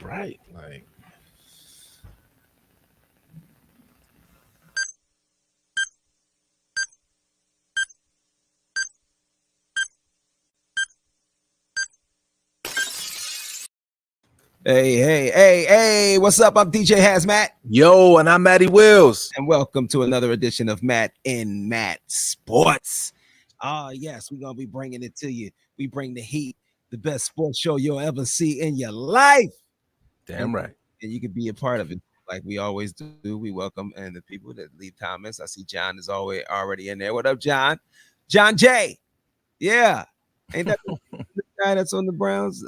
Right. Like, Hey, what's up? I'm DJ Hazmat. yo, and I'm Matty Wills. And welcome to another edition of Matt in Matt Sports. Yes, we're going to be bringing it to you. We bring the heat, the best sports show you'll ever see in your life. Damn right. And you can be a part of it like we always do. We welcome and the people that leave comments. I see John is always already in there. What up, John? John J. Yeah. Ain't that the guy that's on the Browns?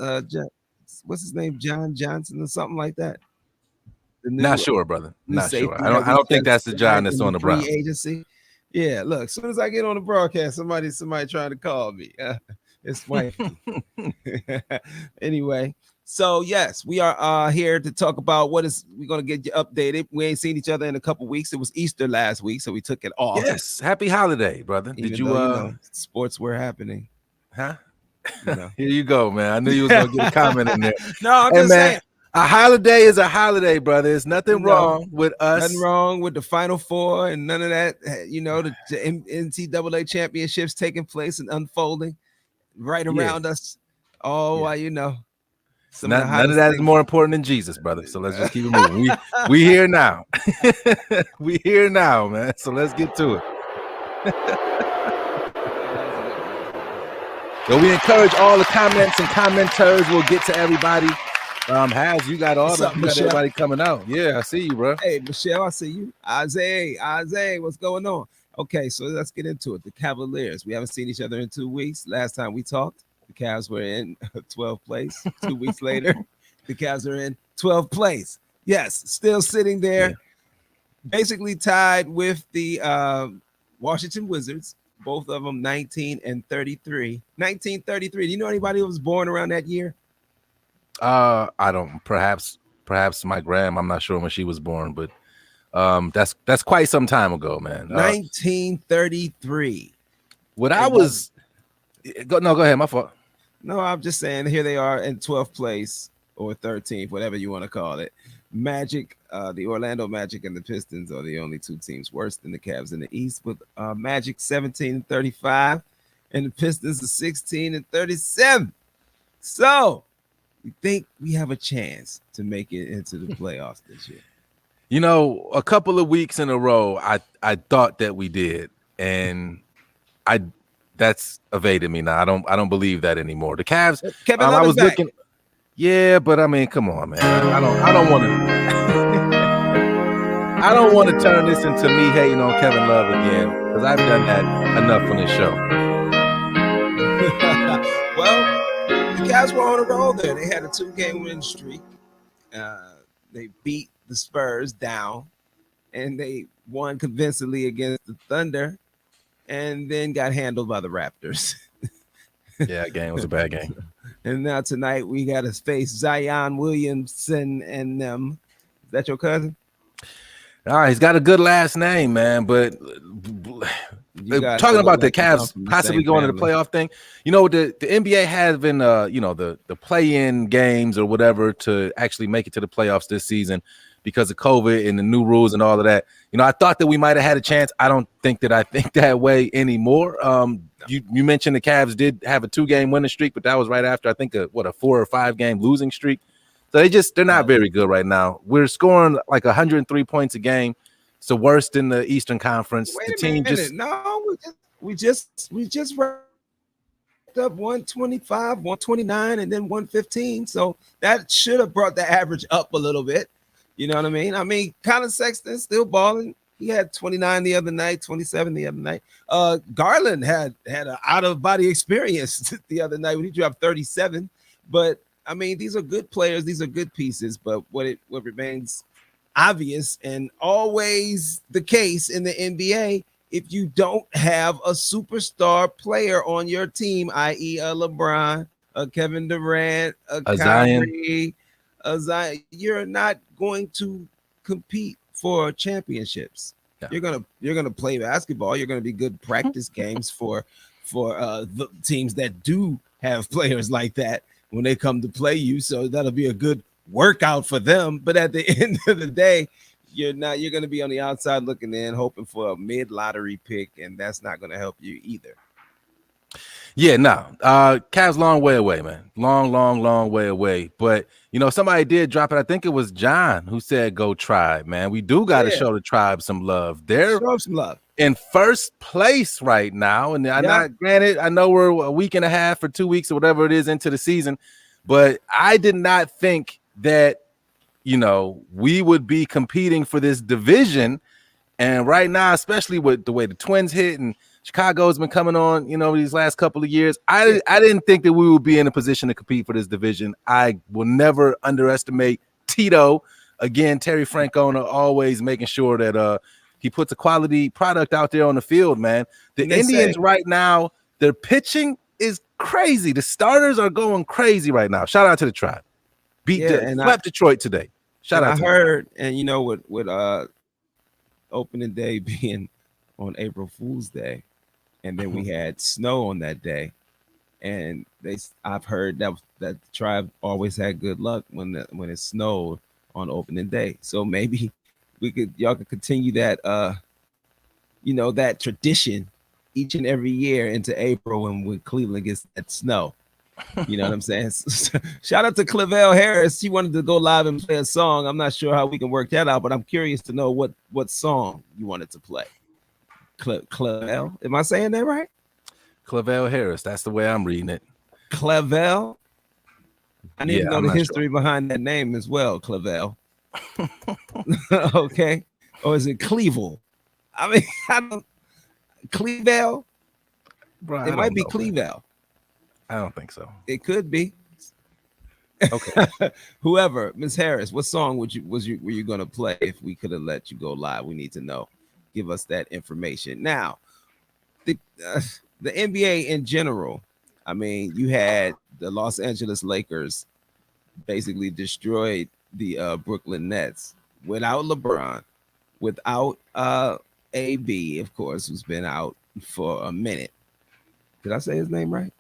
What's his name? John Johnson or something like that? Not sure, brother. Not sure. I don't think that's the just John signed that's in on the the free Browns. agency. Yeah, look, as soon as I get on the broadcast, somebody trying to call me. It's wifey. Anyway, so yes, we are here to talk about we're going to get you updated. We ain't seen each other in a couple weeks. It was Easter last week, so we took it off. Yes, happy holiday, brother. Even Did you though, sports were happening? Huh? You know. Here you go, man. I knew you was gonna get a comment in there. No, I'm just saying. A holiday is a holiday, brother. There's nothing wrong with us. Nothing wrong with the Final Four and none of that. You know, the NCAA championships taking place and unfolding right around us. While you know, none of that is more important than Jesus, brother. So let's just keep it moving. We here now. We here now, man. So let's get to it. So we encourage all the comments and commenters. We'll get to everybody. Haz, you got everybody coming out. Yeah, I see you, bro. Hey, Michelle, I see you. Isaiah, what's going on? Okay, so let's get into it. The Cavaliers. We haven't seen each other in 2 weeks. Last time we talked, the Cavs were in 12th place. 2 weeks later, the Cavs are in 12th place. Yes, still sitting there, basically tied with the Washington Wizards. Both of them 19 and 33. 1933. Do you know anybody who was born around that year? I don't. Perhaps my gram. I'm not sure when she was born, but that's quite some time ago, man. 1933. What I was. Go ahead. My fault. No, I'm just saying. Here they are in 12th place or 13th, whatever you want to call it. Magic, the Orlando Magic and the Pistons are the only two teams worse than the Cavs in the East, with Magic 17 and 35, and the Pistons are 16 and 37. So we think we have a chance to make it into the playoffs this year. You know, a couple of weeks in a row, I thought that we did, and that's evaded me now. I don't believe that anymore. The Cavs, Kevin Love I was is back. looking. Yeah, but I mean, come on, man. I don't want to. I don't want to turn this into me hating on Kevin Love again, because I've done that enough on this show. Well, the Cavs were on a roll there. They had a 2-game win streak. They beat the Spurs down, and they won convincingly against the Thunder, and then got handled by the Raptors. Yeah, game was a bad game. And now tonight we got to face Zion Williamson and them. Is that your cousin? All right, he's got a good last name, man. But talking about the Cavs possibly going to the playoff thing, you know, the NBA has been, the play-in games or whatever to actually make it to the playoffs this season because of COVID and the new rules and all of that. You know, I thought that we might have had a chance. I don't think that I think that way anymore. You mentioned the Cavs did have a 2-game winning streak, but that was right after, I think, a 4 or 5 game losing streak. So they're not very good right now. We're scoring like 103 points a game. It's the worst in the Eastern Conference. Wait a minute. We just wrapped up 125, 129, and then 115. So that should have brought the average up a little bit. You know what I mean? I mean, Colin Sexton still balling. He had 29 the other night, 27 the other night. Garland had an out-of-body experience the other night when he dropped 37. But, I mean, these are good players. These are good pieces. But what remains obvious and always the case in the NBA, if you don't have a superstar player on your team, i.e. a LeBron, a Kevin Durant, a Kyrie, a Zion, you're not going to compete for championships. Yeah. You're gonna play basketball. You're gonna be good practice games for the teams that do have players like that when they come to play you. So that'll be a good workout for them. But at the end of the day, you're going to be on the outside looking in, hoping for a mid lottery pick, and that's not going to help you either. Yeah, no. Cavs long way away, man. Long way away. But somebody did drop it. I think it was John who said go Tribe, man. We do got to show the Tribe some love. They're show some love. In first place right now. And granted, I know we're a week and a half or 2 weeks or whatever it is into the season, but I did not think that we would be competing for this division. And right now, especially with the way the Twins hit and Chicago's been coming on, these last couple of years, I didn't think that we would be in a position to compete for this division. I will never underestimate Tito. Again, Terry Francona always making sure that he puts a quality product out there on the field, man. The Indians right now, their pitching is crazy. The starters are going crazy right now. Shout out to the Tribe. Swept Detroit today. Shout out. I heard, and with opening day being on April Fool's Day, and then we had snow on that day, and I've heard that the Tribe always had good luck when it snowed on opening day. So maybe y'all could continue that that tradition each and every year into April when Cleveland gets that snow. You know what I'm saying? Shout out to Clavell Harris. He wanted to go live and play a song. I'm not sure how we can work that out, but I'm curious to know what song you wanted to play. Clavell, am I saying that right? Clavell Harris. That's the way I'm reading it. Clavell. I need to know the history behind that name as well, Clavell. Okay, or is it Clevel? I mean, I don't. Clevel. Bro, it might be Clevel. I don't think so. It could be. Okay. Whoever, Miss Harris, what song were you gonna play if we could have let you go live? We need to know. Give us that information. Now, the NBA in general. I mean, you had the Los Angeles Lakers basically destroyed the Brooklyn Nets without LeBron, without AB, of course, who's been out for a minute. Did I say his name right?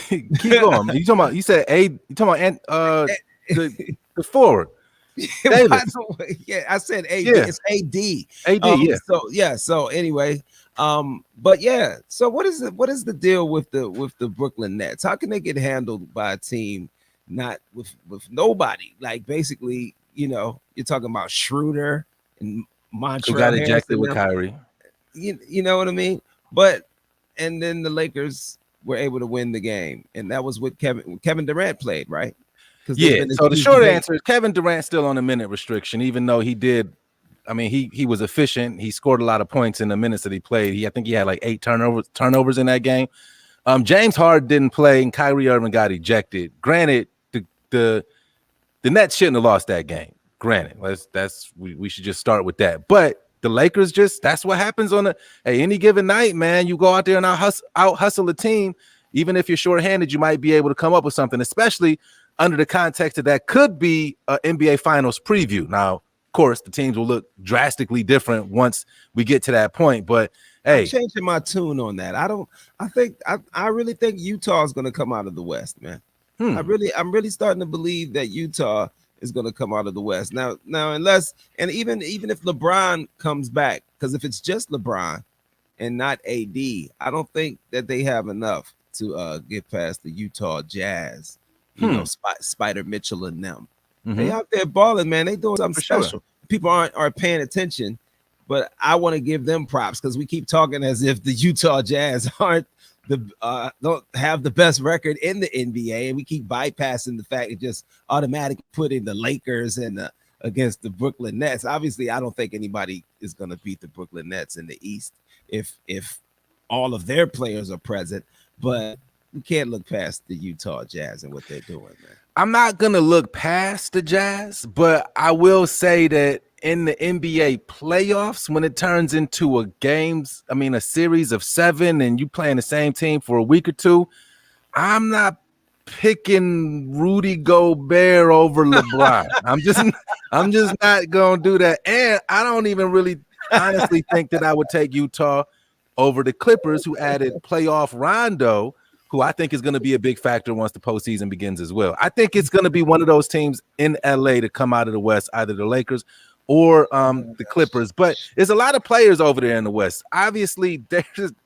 Keep going. You said A. You talking about the forward. By the way, yeah, I said AD. Yeah. It's AD. Yeah. So anyway, but yeah. So what is the deal with the Brooklyn Nets? How can they get handled by a team not with nobody? Like basically, you're talking about Schroeder and Montrezl who got ejected with Kyrie. You know what I mean? And then the Lakers were able to win the game, and that was what Kevin Durant played, right? Yeah. So the short answer is Kevin Durant still on a minute restriction, even though he did. I mean, he was efficient. He scored a lot of points in the minutes that he played. I think he had like 8 turnovers in that game. James Harden didn't play, and Kyrie Irving got ejected. Granted, the Nets shouldn't have lost that game. Granted, we should just start with that. But the Lakers that's what happens on any given night, man. You go out there and out hustle a team. Even if you're shorthanded, you might be able to come up with something, especially under the context that could be an NBA Finals preview. Now, of course, the teams will look drastically different once we get to that point. But hey, I'm changing my tune on that. I really think Utah is going to come out of the West, man. I'm really starting to believe that Utah is going to come out of the West now. Unless, and even if LeBron comes back, because if it's just LeBron and not AD, I don't think that they have enough to get past the Utah Jazz. Spider Mitchell and them. They out there balling, man. They doing something special. Sure. People aren't paying attention, but I want to give them props because we keep talking as if the Utah Jazz don't have the best record in the NBA, and we keep bypassing the fact it just automatically putting the Lakers and against the Brooklyn Nets. Obviously, I don't think anybody is going to beat the Brooklyn Nets in the East if all of their players are present, but we can't look past the Utah Jazz and what they're doing, man. I'm not going to look past the Jazz, but I will say that in the NBA playoffs, when it turns into a series of 7 and you playing the same team for a week or two, I'm not picking Rudy Gobert over LeBron. I'm just not going to do that. And I don't even really honestly think that I would take Utah over the Clippers, who added playoff Rondo, who I think is going to be a big factor once the postseason begins as well. I think it's going to be one of those teams in LA to come out of the West, either the Lakers or the Clippers. But there's a lot of players over there in the West. Obviously,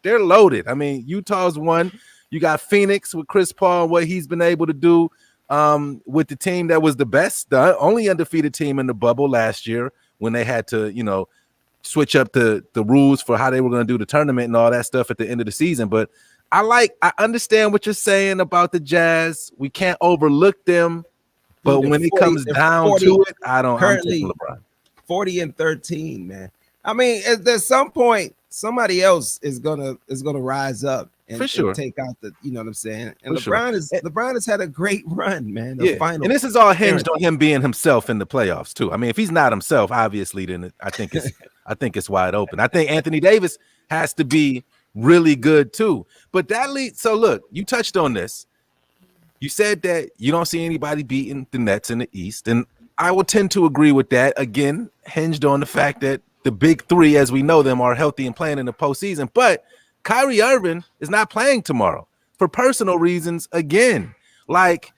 they're loaded. I mean, Utah's one. You got Phoenix with Chris Paul and what he's been able to do with the team that was the best, the only undefeated team in the bubble last year when they had to, switch up the rules for how they were going to do the tournament and all that stuff at the end of the season. But I understand what you're saying about the Jazz. We can't overlook them, but when it comes down to it, I'm taking LeBron. 40-13, man. I mean, at some point, somebody else is gonna rise up and, for sure, and take out the, you know what I'm saying? And for LeBron has had a great run, man. And this is all hinged on him being himself in the playoffs too. I mean, if he's not himself, obviously, then I think it's wide open. I think Anthony Davis has to be really good too. But that leads. So look, you touched on this. You said that you don't see anybody beating the Nets in the East, and I will tend to agree with that. Again, hinged on the fact that the big three, as we know them, are healthy and playing in the postseason. But Kyrie Irving is not playing tomorrow for personal reasons. Again, like,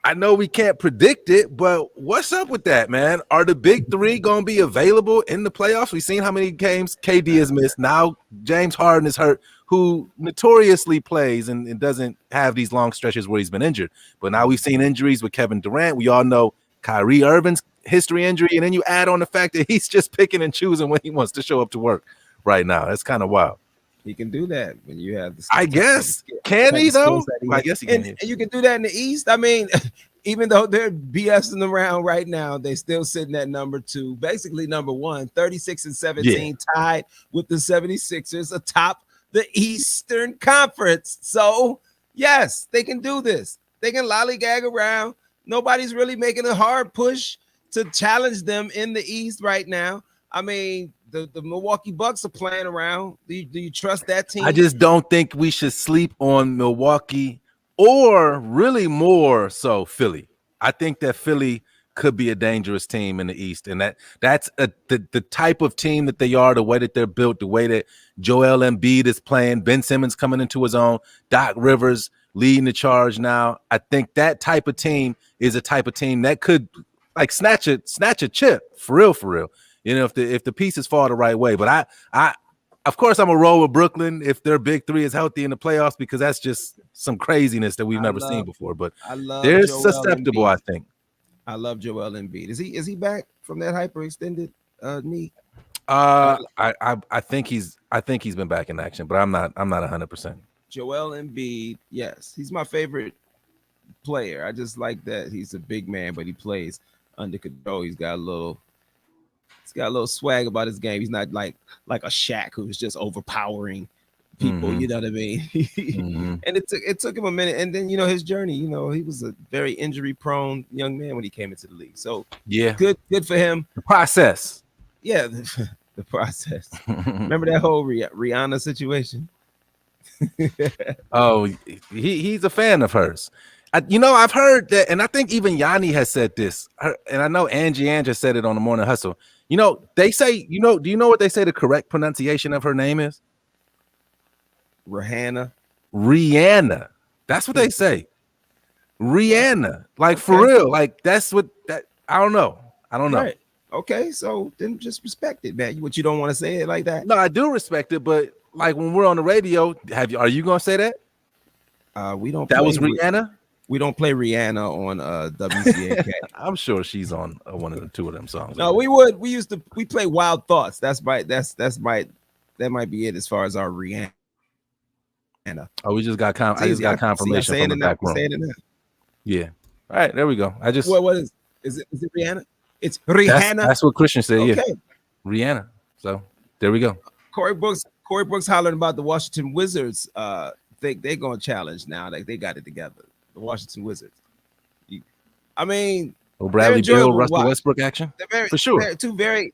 I know we can't predict it, but what's up with that, man? Are the big three going to be available in the playoffs? We've seen how many games KD has missed. Now James Harden is hurt, who notoriously plays and doesn't have these long stretches where he's been injured. But now we've seen injuries with Kevin Durant. We all know Kyrie Irving's history injury, and then you add on the fact that he's just picking and choosing when he wants to show up to work right now. That's kind of wild. He can do that when you have the. I guess. Can he though? I guess he can. And you can do that in the East. I mean, even though they're BSing around right now, they still sitting at number 2, basically number 1, 36-17, tied with the 76ers atop the Eastern Conference. So yes, they can do this. They can lollygag around. Nobody's really making a hard push to challenge them in the East right now. I mean, the Milwaukee Bucks are playing around. Do you trust that team? I just don't think we should sleep on Milwaukee, or really more so Philly. I think that Philly could be a dangerous team in the East, and that's the type of team that they are, the way that they're built, the way that Joel Embiid is playing, Ben Simmons coming into his own, Doc Rivers leading the charge now. I think that type of team is a type of team that could like snatch a chip for real. If the pieces fall the right way. But I of course I'm a roll with Brooklyn if their big three is healthy in the playoffs, because that's just some craziness that we've never seen before. But they're susceptible, I think. I love Joel Embiid. Is he back from that hyperextended knee? I think he's been back in action, but I'm not 100%. Joel Embiid, yes, he's my favorite player. I just like that he's a big man, but he plays under control. He's got a little swag about his game. He's not like a Shaq who's just overpowering people. Mm-hmm. You know what I mean? Mm-hmm. And it took him a minute. And then his journey. He was a very injury prone young man when he came into the league. So yeah, good for him. The process. Yeah, the process. Remember that whole Rihanna situation? Oh, he's a fan of hers. I've heard that, and I think even Yanni has said this, and I know Angie has said it on the Morning Hustle. They say, do you know what they say the correct pronunciation of her name is? Rihanna. That's what they say. Rihanna. Like, for real. Like, that's what that. I don't know. Right. Okay, so then just respect it, man. What, you don't want to say it like that? No, I do respect it, but like when we're on the radio, are you gonna say that? We don't. That was Rihanna. We don't play Rihanna on WCAK. I'm sure she's on one of the two of them songs. No, we would. We play Wild Thoughts. That might be it as far as our Rihanna. Oh, we just got I just got confirmation from the back room. Yeah. All right, there we go. What is it Rihanna? It's Rihanna. That's what Christian said. Okay. Yeah. Rihanna. So there we go. Corey Brooks hollering about the Washington Wizards. They're going to challenge now. Like, they got it together. The Washington Wizards. Bradley Beal, Russell Westbrook action. For sure. They're two very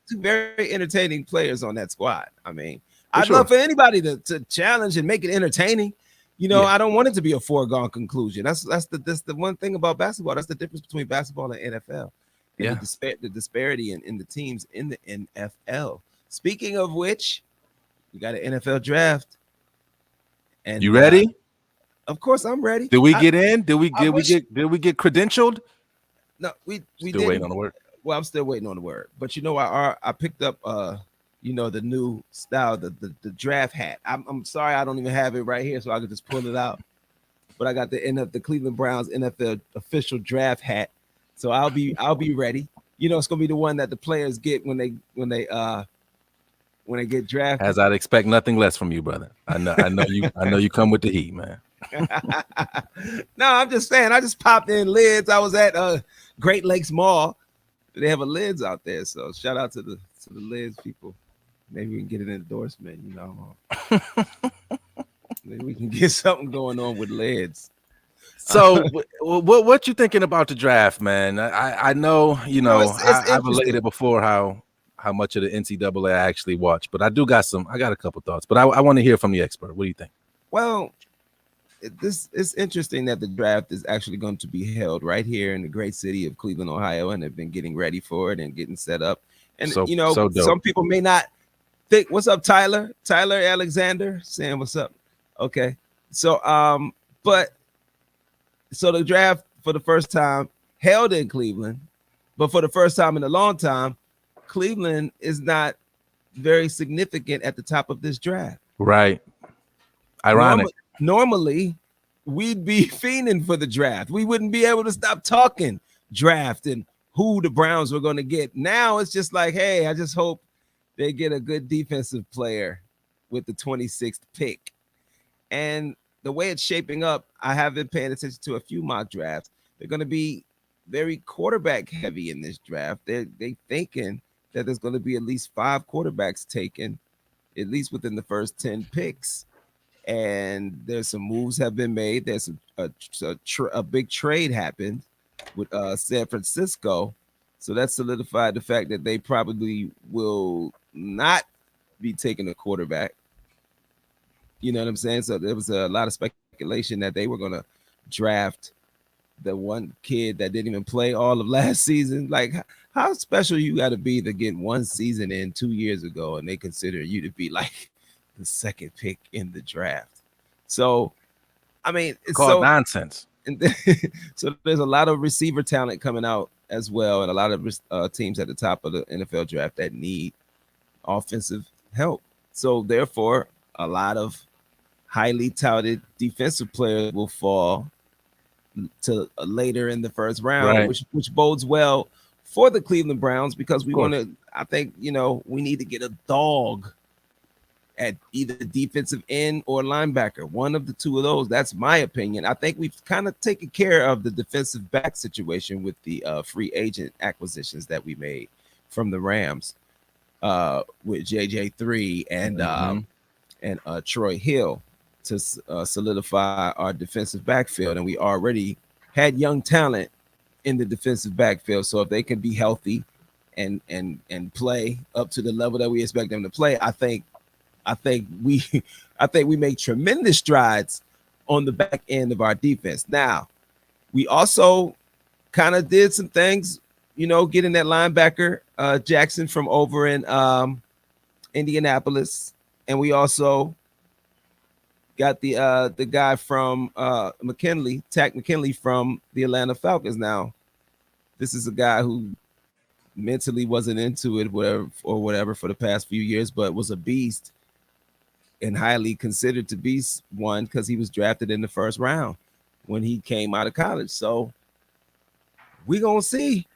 entertaining players on that squad. I'd love for anybody to challenge and make it entertaining. I don't want it to be a foregone conclusion. That's the one thing about basketball. That's the difference between basketball and NFL. Yeah. The disparity in the teams in the NFL. Speaking of which, we got an NFL draft. And you ready? Of course, I'm ready. Did we get in? Did we get credentialed? No, we still waiting on the word. Well, I'm still waiting on the word. But I picked up the new style, the draft hat. I'm sorry I don't even have it right here, so I could just pull it out. But I got the Cleveland Browns NFL official draft hat, so I'll be ready. It's gonna be the one that the players get when they get drafted. As I'd expect nothing less from you, brother. I know you come with the heat, man. No, I'm just saying. I just popped in lids. I was at Great Lakes Mall. They have a lids out there, so shout out to the lids people. Maybe we can get an endorsement. Maybe we can get something going on with lids. So, what you thinking about the draft, man? I know I've related before how much of the NCAA I actually watch, but I got a couple thoughts. But I want to hear from the expert. What do you think? Well, it's interesting that the draft is actually going to be held right here in the great city of Cleveland, Ohio, and they've been getting ready for it and getting set up. And some people may not think, what's up, Tyler? Tyler Alexander saying what's up. Okay. So so the draft for the first time held in Cleveland, but for the first time in a long time, Cleveland is not very significant at the top of this draft. Right. Ironic. Normally, we'd be fiending for the draft. We wouldn't be able to stop talking draft and who the Browns were going to get. Now it's just like, hey, I just hope they get a good defensive player with the 26th pick. And the way it's shaping up, I have been paying attention to a few mock drafts. They're going to be very quarterback heavy in this draft. They thinking that there's going to be at least 5 quarterbacks taken, at least within the first 10 picks. And there's some moves have been made. There's a big trade happened with San Francisco. So that solidified the fact that they probably will not be taking a quarterback. You know what I'm saying? So there was a lot of speculation that they were going to draft the one kid that didn't even play all of last season. Like, how special you got to be to get one season in 2 years ago and they consider you to be like the second pick in the draft. So, I mean, it's called nonsense. And so there's a lot of receiver talent coming out as well, and a lot of teams at the top of the NFL draft that need offensive help. So therefore, a lot of highly touted defensive players will fall to later in the first round, right, which bodes well for the Cleveland Browns because we want to. I think we need to get a dog at either defensive end or linebacker, one of the two of those. That's my opinion. I think we've kind of taken care of the defensive back situation with the free agent acquisitions that we made from the Rams with JJ3 and Troy Hill to solidify our defensive backfield. And we already had young talent in the defensive backfield. So if they can be healthy and play up to the level that we expect them to play, I think we make tremendous strides on the back end of our defense. Now, we also kind of did some things, getting that linebacker Jackson from over in Indianapolis, and we also got the guy from McKinley, Tack McKinley from the Atlanta Falcons. Now, this is a guy who mentally wasn't into it, whatever for the past few years, but was a beast and highly considered to be one because he was drafted in the first round when he came out of college. So we're gonna see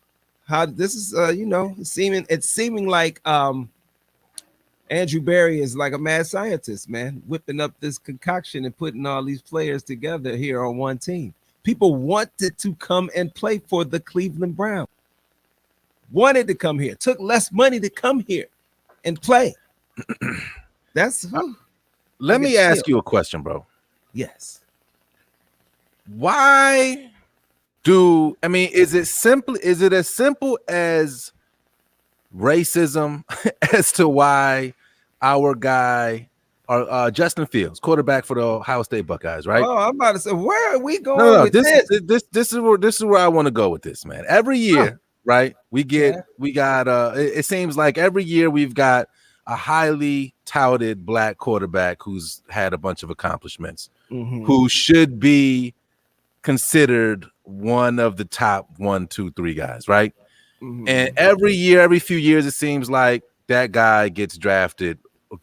how this is. It's seeming like Andrew Berry is like a mad scientist, man, whipping up this concoction and putting all these players together here on one team. People wanted to come and play for the Cleveland Browns. Wanted to come here. Took less money to come here and play. That's. Let me ask you a question, bro. Yes. Why is it as simple as racism as to why our guy Justin Fields, quarterback for the Ohio State Buckeyes, right? Oh, I'm about to say, where are we going with this? This is where I want to go with this, man. Every year, right? It seems like every year we've got a highly touted black quarterback who's had a bunch of accomplishments. who should be considered one of the top 1, 2, 3 guys, right? And every few years, it seems like that guy gets drafted,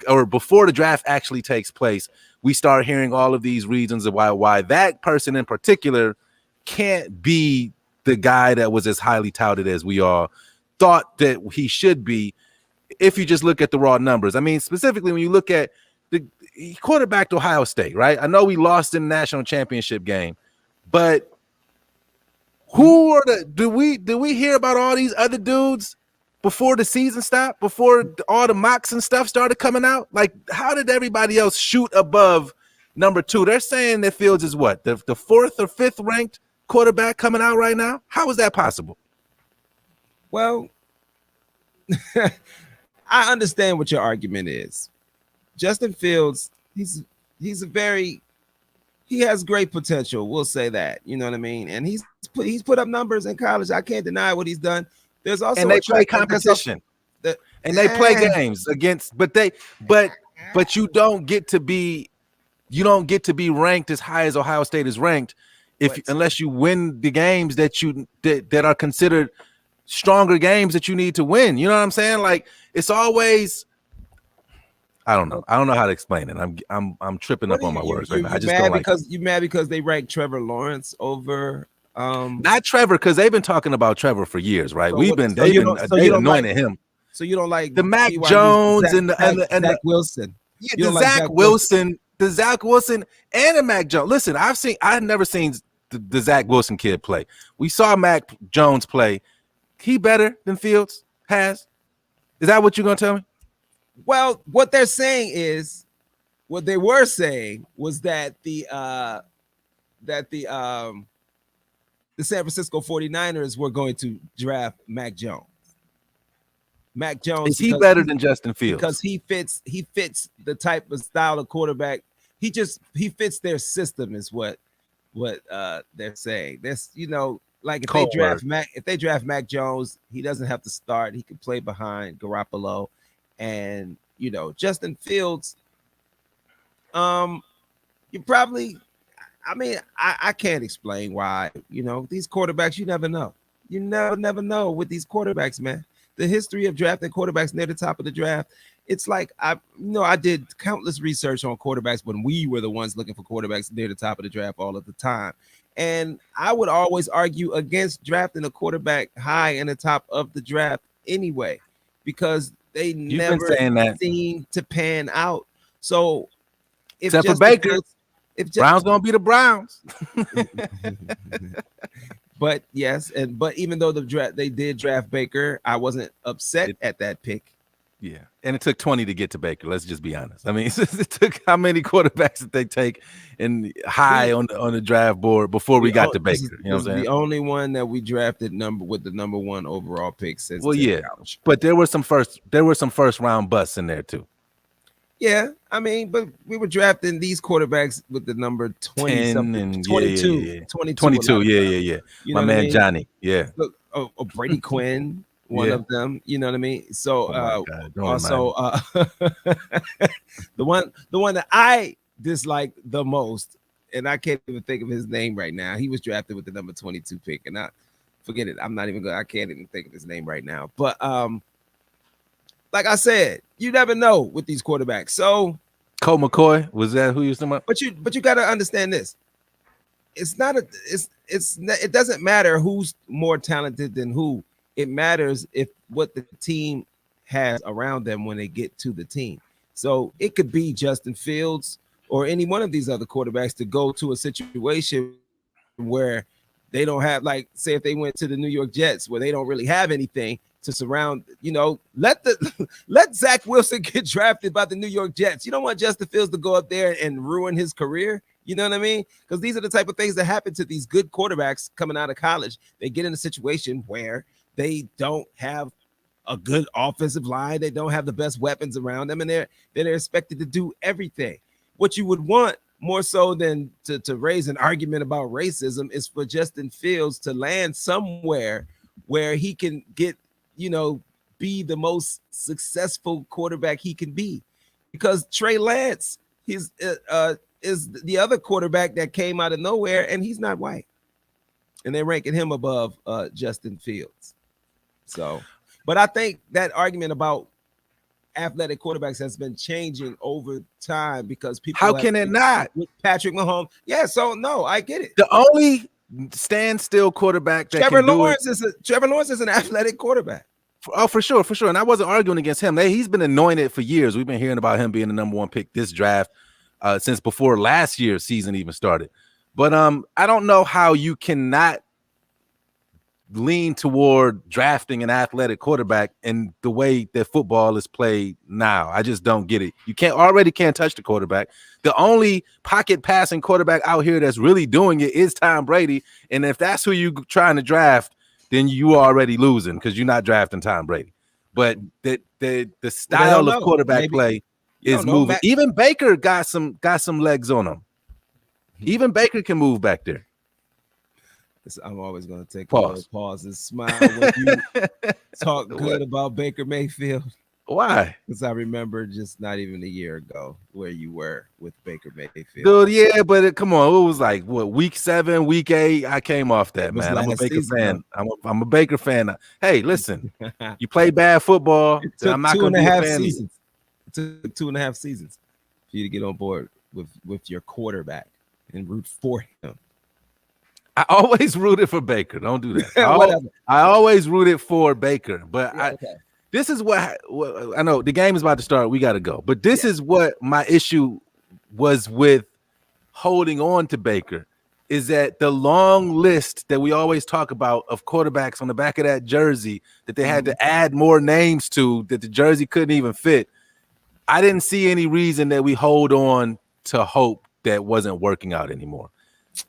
or before the draft actually takes place, we start hearing all of these reasons of why that person in particular can't be the guy that was as highly touted as we all thought that he should be. If you just look at the raw numbers, I mean, specifically when you look at the quarterback to Ohio State, right? I know we lost in the national championship game, but who are do we hear about all these other dudes before the season stopped, before all the mocks and stuff started coming out? Like, how did everybody else shoot above number 2? They're saying that Fields is what, the 4th or 5th ranked quarterback coming out right now. How is that possible? Well, I understand what your argument is. Justin Fields, he has great potential. We'll say that, you know what I mean? And he's put up numbers in college. I can't deny what he's done. There's also, and they play competition, and they play games against, but you don't get to be ranked as high as Ohio State is ranked unless you win the games that are considered stronger games that you need to win. You know what I'm saying? Like, it's always, I don't know how to explain it. I'm tripping up on my words right now. I just don't like it. You mad because they ranked Trevor Lawrence over not Trevor, because they've been talking about Trevor for years, right? They've been anointing him. So you don't like the Mac Jones and Zach Wilson. Yeah, the Zach Wilson and the Mac Jones. Listen, I've never seen the Zach Wilson kid play. We saw Mac Jones play. He better than Fields has. Is that what you're gonna tell me? Well, what they were saying was that the San Francisco 49ers were going to draft Mac Jones. Mac Jones, is he better than Justin Fields? Because he fits the type of style of quarterback. He fits their system, is what they're saying. That's, like if they draft Mac Jones, he doesn't have to start. He can play behind Garoppolo. And Justin Fields, you probably, I can't explain why. These quarterbacks, you never know. You never know with these quarterbacks, man. The history of drafting quarterbacks near the top of the draft, it's like I did countless research on quarterbacks when we were the ones looking for quarterbacks near the top of the draft all of the time. And I would always argue against drafting a quarterback high in the top of the draft anyway, because they never seem to pan out. So except for Baker, Browns gonna be the Browns. But yes, but even though they did draft Baker, I wasn't upset at that pick. Yeah, and it took 20 to get to Baker. Let's just be honest. I mean, it took how many quarterbacks did they take in high on the draft board before we got to Baker? You know what I'm saying? The only one that we drafted with the number 1 overall pick since. Well, yeah, but there were some first round busts in there too. Yeah, but we were drafting these quarterbacks with the number 20 something, 22, 22. Yeah. My man Johnny. Yeah. Look, Brady Quinn. One of them, you know what I mean? So also the one that I dislike the most, and I can't even think of his name right now. He was drafted with the number 22 pick, and I forget it. I can't even think of his name right now. But like I said, you never know with these quarterbacks. So Colt McCoy, was that who you was talking about? But you gotta understand this. It doesn't matter who's more talented than who. It matters what the team has around them when they get to the team. So it could be Justin Fields or any one of these other quarterbacks to go to a situation where they don't have, like, say if they went to the New York Jets where they don't really have anything to surround, let Zach Wilson get drafted by the New York Jets. You don't want Justin Fields to go up there and ruin his career. You know what I mean? Because these are the type of things that happen to these good quarterbacks coming out of college. They get in a situation where they don't have a good offensive line. They don't have the best weapons around them, and they're expected to do everything. What you would want more so than to raise an argument about racism is for Justin Fields to land somewhere where he can get, be the most successful quarterback he can be. Because Trey Lance, is the other quarterback that came out of nowhere, and he's not white. And they're ranking him above Justin Fields. So, but I think that argument about athletic quarterbacks has been changing over time because people. How can it not? With Patrick Mahomes. Yeah, so no, I get it. The only standstill quarterback that Trevor Lawrence is an athletic quarterback. Oh, for sure. And I wasn't arguing against him. He's been anointed for years. We've been hearing about him being the number one pick this draft since before last year's season even started. But I don't know how you cannot lean toward drafting an athletic quarterback in the way that football is played now. I just don't get it. You can't touch the quarterback. The only pocket passing quarterback out here that's really doing it is Tom Brady. And if that's who you're trying to draft, then you are already losing because you're not drafting Tom Brady. But the style of quarterback play is moving. Even Baker got some legs on him. Even Baker can move back there. I'm always going to take a pause and smile when you talk good about Baker Mayfield. Why? Because I remember just not even a year ago where you were with Baker Mayfield. Dude, yeah, but come on. It was like, what, week 7, week 8? I came off that, man. I'm a Baker fan. I'm a Baker fan. Hey, listen, you play bad football, I'm not going to be a fan. It took 2.5 seasons for you to get on board with your quarterback and root for him. I always rooted for Baker. Don't do that. I always rooted for Baker, but this is what I know. The game is about to start. We got to go. But this is what my issue was with holding on to Baker, is that the long list that we always talk about of quarterbacks on the back of that jersey that they had to add more names to, that the jersey couldn't even fit. I didn't see any reason that we hold on to hope that wasn't working out anymore.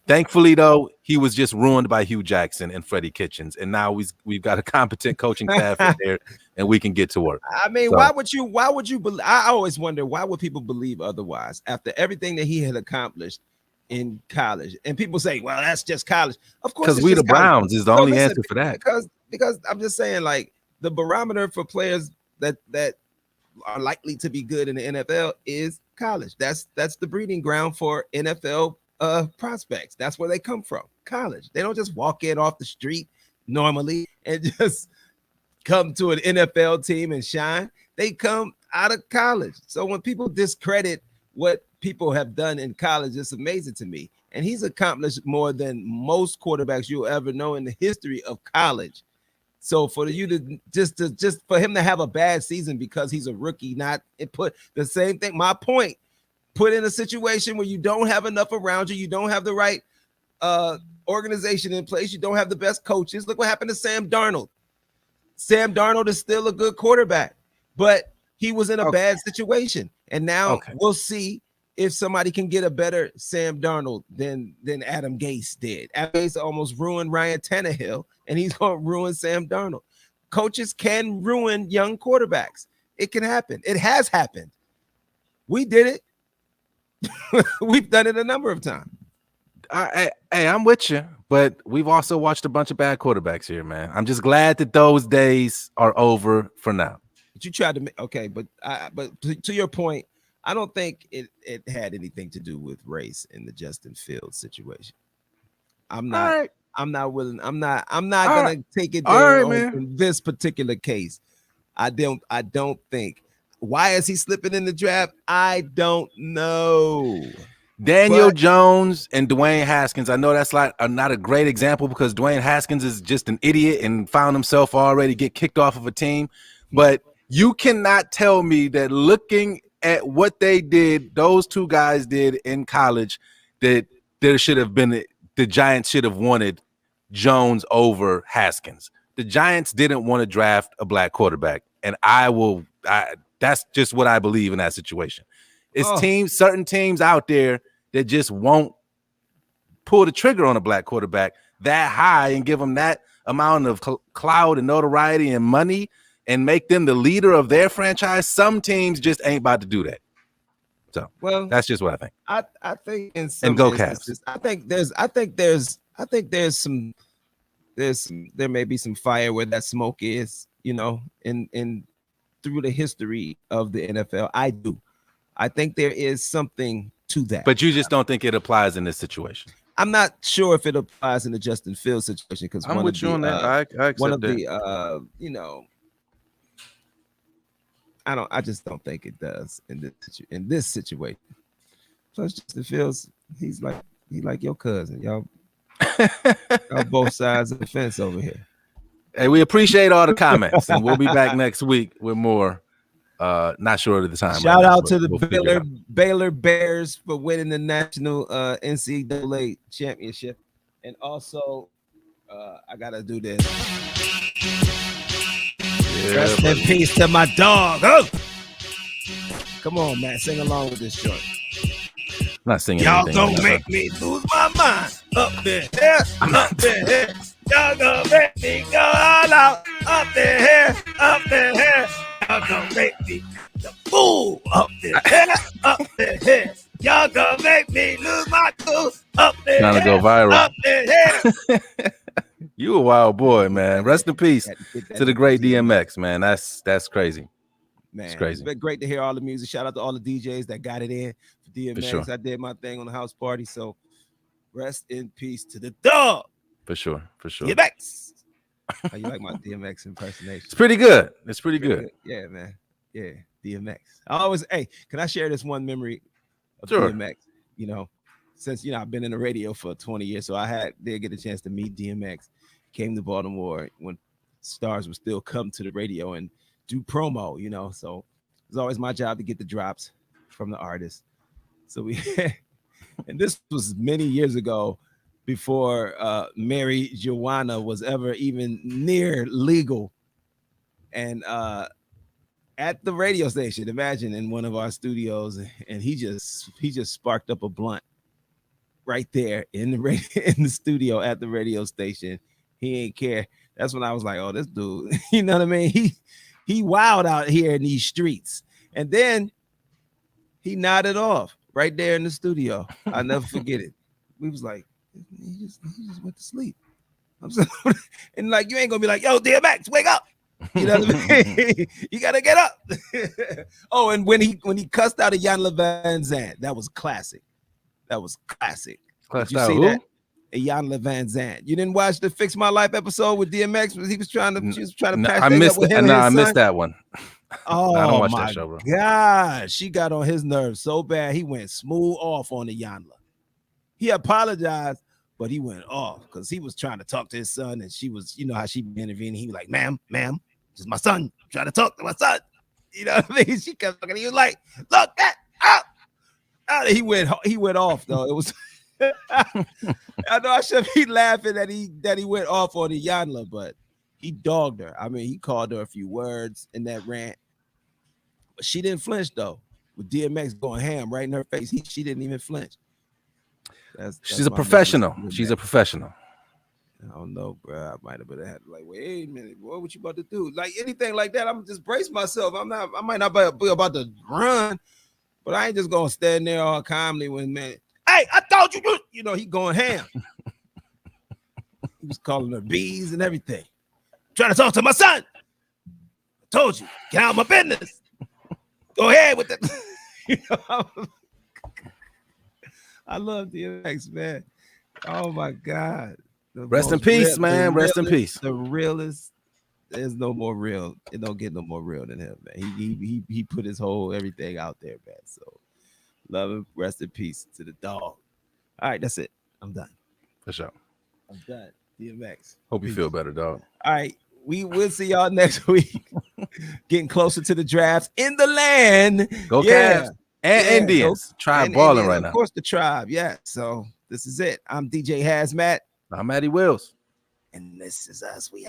Thankfully, though, he was just ruined by Hugh Jackson and Freddie Kitchens, and now we've got a competent coaching staff in there, and we can get to work. I mean, why would you believe? I always wonder, why would people believe otherwise after everything that he had accomplished in college? And people say, well, that's just college. Of course, because we the Browns is the only answer for that. Because I'm just saying, like, the barometer for players that are likely to be good in the NFL is college. That's the breeding ground for NFL prospects. That's where they come from, college. They don't just walk in off the street normally and just come to an NFL team and shine. They come out of college. So when people discredit what people have done in college, it's amazing to me. And he's accomplished more than most quarterbacks you'll ever know in the history of college. So for you to just for him to have a bad season because he's a rookie, not it put the same thing. My point, put in a situation where you don't have enough around you, you don't have the right organization in place, you don't have the best coaches. Look what happened to Sam Darnold. Sam Darnold is still a good quarterback, but he was in a bad situation. And now we'll see if somebody can get a better Sam Darnold than Adam Gase did. Adam Gase almost ruined Ryan Tannehill, and he's going to ruin Sam Darnold. Coaches can ruin young quarterbacks. It can happen. It has happened. We did it. We've done it a number of times. Hey, I'm with you, but we've also watched a bunch of bad quarterbacks here, man. I'm just glad that those days are over for now. But you tried to but to your point, I don't think it had anything to do with race in the Justin Fields situation. I'm not gonna take it there in this particular case. I don't think. Why is he slipping in the draft? I don't know. Daniel Jones and Dwayne Haskins. I know that's not a great example because Dwayne Haskins is just an idiot and found himself already get kicked off of a team. But you cannot tell me that looking at what they did, those two guys did in college, that there should have been the Giants should have wanted Jones over Haskins. The Giants didn't want to draft a black quarterback, and that's just what I believe in that situation. It's certain teams out there that just won't pull the trigger on a black quarterback that high and give them that amount of clout and notoriety and money and make them the leader of their franchise. Some teams just ain't about to do that. So, well, that's just what I think. I think in some instances, I think there may be some fire where that smoke is, in through the history of the NFL. I think there is something to that. But you just don't think it applies in this situation. I'm not sure if it applies in the Justin Fields situation because I'm with you on that. I accept one of that. the I just don't think it does in this situation. Plus, Justin Fields, he like your cousin. Y'all both sides of the fence over here. Hey, we appreciate all the comments, and we'll be back next week with more. Not sure at the time. Shout out to the Baylor Bears for winning the national NCAA championship, and also I gotta do this. Yeah, Rest in peace to my dog. Oh! Come on, man, sing along with this joint. I'm not singing. Y'all gonna make me lose my mind up there, up there. Y'all gonna make me go all out up there, up there. Y'all gonna make me the fool up there, up there. Y'all gonna make me lose my cool up there. Trying to go viral. Up there. You a wild boy, man. Rest in peace to the great DMX, man. That's crazy. Man, it's crazy. It's been great to hear all the music. Shout out to all the DJs that got it in for DMX. For sure. I did my thing on the house party. So rest in peace to the dog. For sure. DMX. How you like my DMX impersonation? It's pretty good. It's pretty good. Yeah, man. Yeah, DMX. Can I share this one memory of Sure. DMX? Since I've been in the radio for 20 years, so did get a chance to meet DMX. Came to Baltimore when stars would still come to the radio and do promo, so it was always my job to get the drops from the artist. So and this was many years ago before Mary Joanna was ever even near legal. And at the radio station, imagine in one of our studios, and he just sparked up a blunt right there in the studio at the radio station. He ain't care. That's when I was like, oh, this dude, you know what I mean? He wild out here in these streets. And then he nodded off right there in the studio. I'll never forget it. We was like, he just went to sleep. And like, you ain't gonna be like, yo, DMX, wake up. You know what I mean? You gotta get up. Oh, and when he cussed out a Iyanla Vanzant, that was classic. Did you see that? Iyanla Vanzant. You didn't watch the Fix My Life episode with DMX? She was trying to patch I missed up with him. I missed that one. Oh, I don't watch my that show, bro. God, she got on his nerves so bad he went smooth off on Iyanla. He apologized, but he went off because he was trying to talk to his son, and she was, how she intervened. He was like, ma'am, this is my son. I'm trying to talk to my son. You know what I mean? She kept looking. He was like, look that up. He went off though. It was. I know I should be laughing that he went off on Iyanla, but he dogged her. I mean, he called her a few words in that rant, but she didn't flinch though. With DMX going ham right in her face, she didn't even flinch. She's a professional. She's a professional. I don't know, bro. I might have been had like, wait a minute, boy, what you about to do? Like anything like that, I'm just brace myself. I might not be about to run, but I ain't just gonna stand there all calmly when man. Hey, I told you, he going ham. He was calling her bees and everything. Trying to talk to my son. I told you, get out of my business. Go ahead with that. I love DMX, man. Oh my God. Rest in peace, man. Rest in peace. The realest. There's no more real. It don't get no more real than him, man. He put his whole everything out there, man. So love him. Rest in peace to the dog. All right, that's it. I'm done. For sure. I'm done. DMX. Hope you feel better, dog. All right. We'll see y'all next week. Getting closer to the drafts in the land. Go Cavs and Indians. Tribe balling right now. Of course, the Tribe. Yeah. So this is it. I'm DJ Hazmat. I'm Matty Wills. And this is us. We